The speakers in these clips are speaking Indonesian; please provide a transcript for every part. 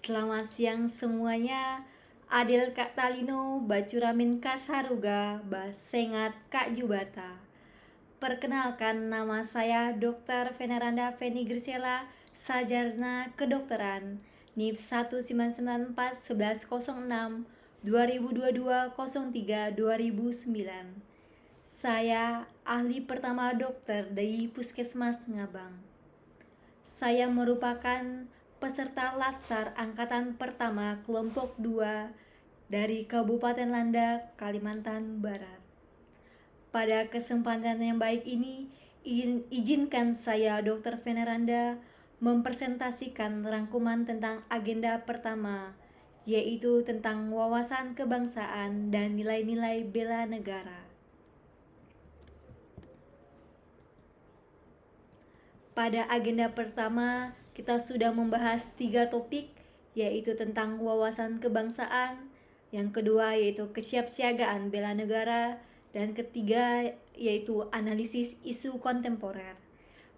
Selamat siang semuanya. Adil Kak Talino, Bacuramin Kak Saruga, Basengat Kak Jubata. Perkenalkan, nama saya Dr. Veneranda Feni Grisela, Sarjana Kedokteran, NIP 1994106 2022-03-2009. Saya ahli pertama dokter dari Puskesmas Ngabang. Saya merupakan peserta Latsar Angkatan Pertama Kelompok 2 dari Kabupaten Landak, Kalimantan Barat. Pada kesempatan yang baik ini, izinkan saya Dr. Veneranda mempresentasikan rangkuman tentang agenda pertama, yaitu tentang wawasan kebangsaan dan nilai-nilai bela negara. Pada agenda pertama, kita sudah membahas 3 topik, yaitu tentang wawasan kebangsaan, yang kedua yaitu kesiapsiagaan bela negara, dan ketiga yaitu analisis isu kontemporer.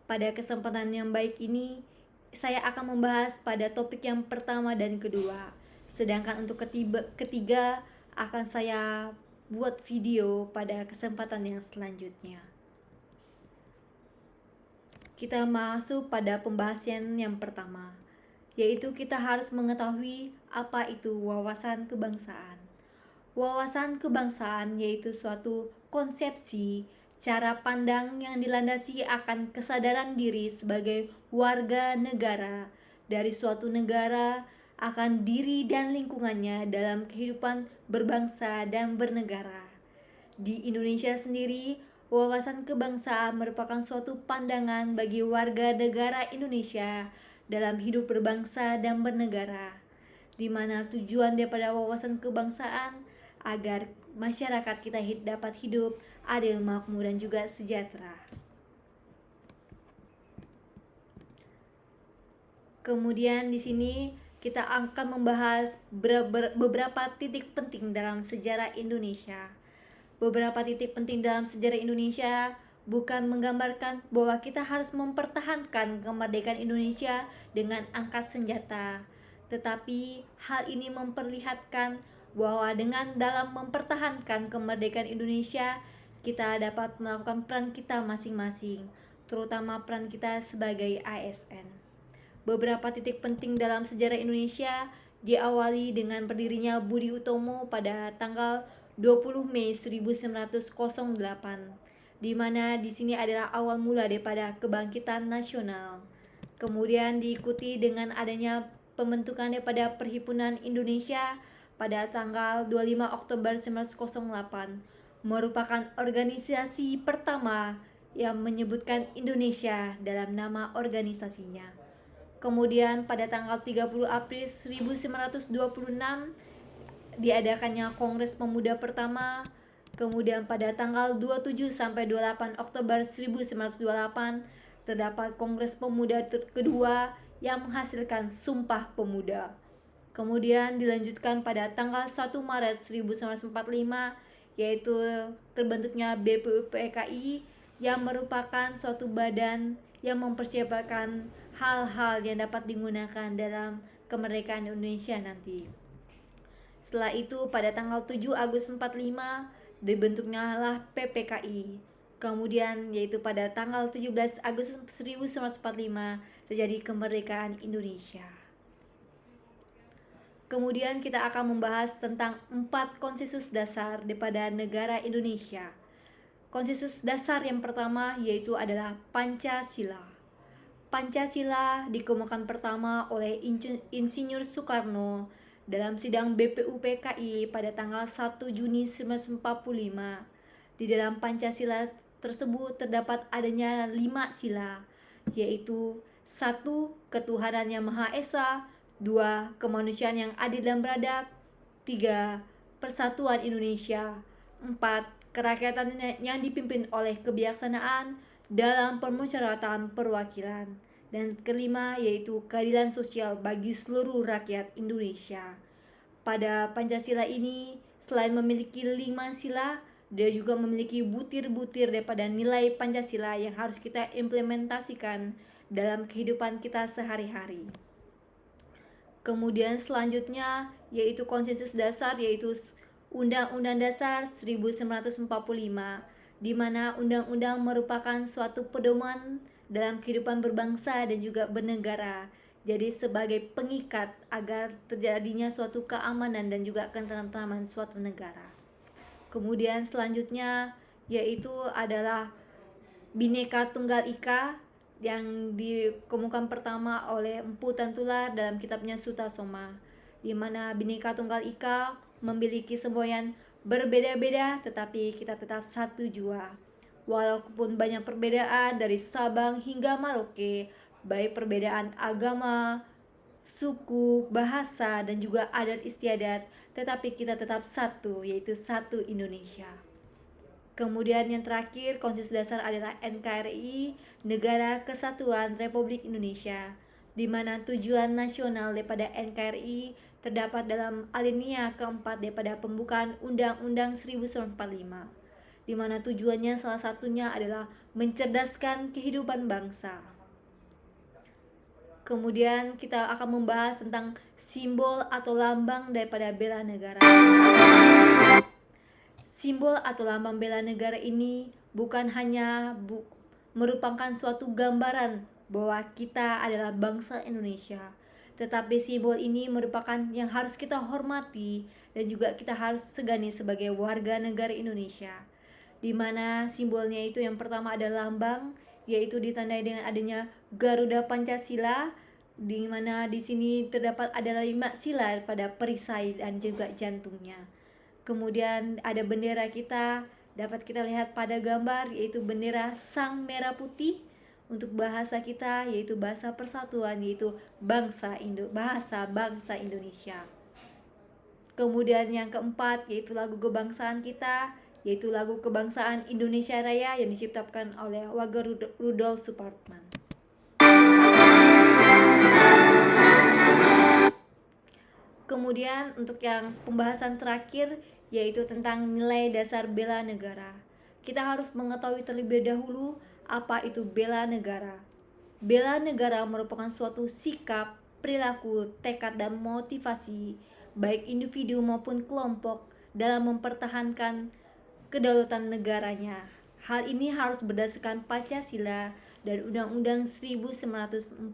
Pada kesempatan yang baik ini, saya akan membahas pada topik yang pertama dan kedua, sedangkan untuk ketiga akan saya buat video pada kesempatan yang selanjutnya. Kita masuk pada pembahasan yang pertama, yaitu kita harus mengetahui apa itu wawasan kebangsaan. Wawasan kebangsaan yaitu suatu konsepsi, cara pandang yang dilandasi akan kesadaran diri sebagai warga negara dari suatu negara akan diri dan lingkungannya dalam kehidupan berbangsa dan bernegara. Di Indonesia sendiri, wawasan kebangsaan merupakan suatu pandangan bagi warga negara Indonesia dalam hidup berbangsa dan bernegara, di mana tujuan daripada wawasan kebangsaan agar masyarakat kita dapat hidup adil, makmur, dan juga sejahtera. Kemudian di sini kita akan membahas beberapa titik penting dalam sejarah Indonesia. Beberapa titik penting dalam sejarah Indonesia bukan menggambarkan bahwa kita harus mempertahankan kemerdekaan Indonesia dengan angkat senjata, tetapi hal ini memperlihatkan bahwa dengan dalam mempertahankan kemerdekaan Indonesia, kita dapat melakukan peran kita masing-masing, terutama peran kita sebagai ASN. Beberapa titik penting dalam sejarah Indonesia diawali dengan berdirinya Budi Utomo pada tanggal 20 Mei 1908, di mana di sini adalah awal mula daripada kebangkitan nasional. Kemudian diikuti dengan adanya pembentukan daripada Perhimpunan Indonesia pada tanggal 25 Oktober 1908, merupakan organisasi pertama yang menyebutkan Indonesia dalam nama organisasinya. Kemudian pada tanggal 30 April 1926 diadakannya Kongres Pemuda pertama. Kemudian pada tanggal 27 sampai 28 Oktober 1928 terdapat Kongres Pemuda kedua yang menghasilkan Sumpah Pemuda. Kemudian dilanjutkan pada tanggal 1 Maret 1945 yaitu terbentuknya BPUPKI yang merupakan suatu badan yang mempersiapkan hal-hal yang dapat digunakan dalam kemerdekaan Indonesia nanti. Setelah itu pada tanggal 7 Agustus 45 dibentuknya lah PPKI. Kemudian yaitu pada tanggal 17 Agustus 1945 terjadi kemerdekaan Indonesia. Kemudian kita akan membahas tentang 4 konsensus dasar daripada negara Indonesia. Konsensus dasar yang pertama yaitu adalah Pancasila. Pancasila dikemukakan pertama oleh Insinyur Soekarno dalam sidang BPUPKI pada tanggal 1 Juni 1945. Di dalam Pancasila tersebut terdapat adanya 5 sila, yaitu 1. Ketuhanan yang Maha Esa, 2. Kemanusiaan yang adil dan beradab, 3. Persatuan Indonesia, 4. Kerakyatan yang dipimpin oleh kebijaksanaan dalam permusyawaratan perwakilan, dan kelima yaitu keadilan sosial bagi seluruh rakyat Indonesia. Pada Pancasila ini selain memiliki 5 sila, dia juga memiliki butir-butir daripada nilai Pancasila yang harus kita implementasikan dalam kehidupan kita sehari-hari. Kemudian selanjutnya yaitu konsensus dasar, yaitu Undang-Undang Dasar 1945, di mana undang-undang merupakan suatu pedoman dalam kehidupan berbangsa dan juga bernegara. Jadi sebagai pengikat agar terjadinya suatu keamanan dan juga ketentraman suatu negara. Kemudian selanjutnya yaitu adalah Bhinneka Tunggal Ika yang dikemukakan pertama oleh Mpu Tantular dalam kitabnya Sutta Soma, di mana Bhinneka Tunggal Ika memiliki semboyan berbeda-beda tetapi kita tetap satu jua. Walaupun banyak perbedaan dari Sabang hingga Merauke, baik perbedaan agama, suku, bahasa, dan juga adat istiadat, tetapi kita tetap satu, yaitu satu Indonesia. Kemudian yang terakhir, konsensus dasar adalah NKRI, Negara Kesatuan Republik Indonesia, di mana tujuan nasional daripada NKRI terdapat dalam alinea keempat daripada pembukaan Undang-Undang 1945, di mana tujuannya salah satunya adalah mencerdaskan kehidupan bangsa. Kemudian kita akan membahas tentang simbol atau lambang daripada bela negara. Simbol atau lambang bela negara ini bukan hanya merupakan suatu gambaran bahwa kita adalah bangsa Indonesia, tetapi simbol ini merupakan yang harus kita hormati dan juga kita harus segani sebagai warga negara Indonesia, di mana simbolnya itu yang pertama ada lambang, yaitu ditandai dengan adanya Garuda Pancasila, di mana di sini terdapat adalah 5 sila pada perisai dan juga jantungnya. Kemudian ada bendera kita, dapat kita lihat pada gambar, yaitu bendera sang merah putih. Untuk bahasa kita yaitu bahasa persatuan, yaitu bahasa bangsa Indonesia. Kemudian yang keempat yaitu lagu kebangsaan kita, yaitu lagu kebangsaan Indonesia Raya yang diciptakan oleh Wage Rudolf Supratman. Kemudian untuk yang pembahasan terakhir yaitu tentang nilai dasar bela negara. Kita harus mengetahui terlebih dahulu apa itu bela negara. Bela negara merupakan suatu sikap, perilaku, tekad, dan motivasi baik individu maupun kelompok dalam mempertahankan kedaulatan negaranya. Hal ini harus berdasarkan Pancasila dan Undang-Undang 1945.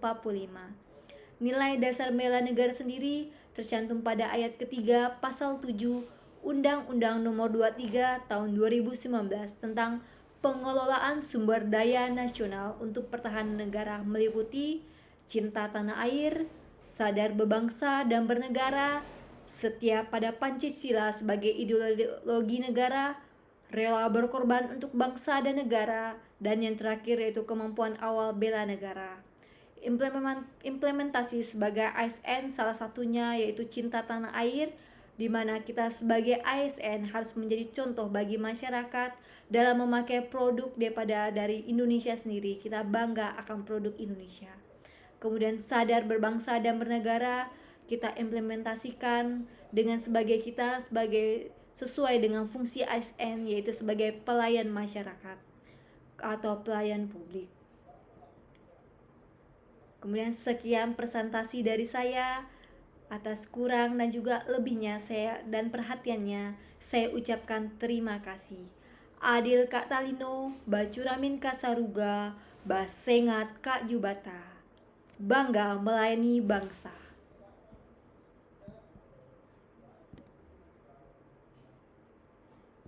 Nilai dasar bela negara sendiri tercantum pada ayat ketiga pasal 7 Undang-Undang Nomor 23 Tahun 2019 tentang pengelolaan sumber daya nasional untuk pertahanan negara, meliputi cinta tanah air, sadar berbangsa dan bernegara, setia pada Pancasila sebagai ideologi negara, rela berkorban untuk bangsa dan negara, dan yang terakhir yaitu kemampuan awal bela negara. Implementasi sebagai ASN salah satunya yaitu cinta tanah air, di mana kita sebagai ASN harus menjadi contoh bagi masyarakat dalam memakai produk dari Indonesia sendiri. Kita bangga akan produk Indonesia. Kemudian sadar berbangsa dan bernegara kita implementasikan dengan sebagai sesuai dengan fungsi ASN, yaitu sebagai pelayan masyarakat atau pelayan publik. Kemudian sekian presentasi dari saya. Atas kurang dan juga lebihnya dan perhatiannya saya ucapkan terima kasih. Adil Kak Talino, Bacuramin Kak Saruga, Basengat Kak Jubata. Bangga melayani bangsa.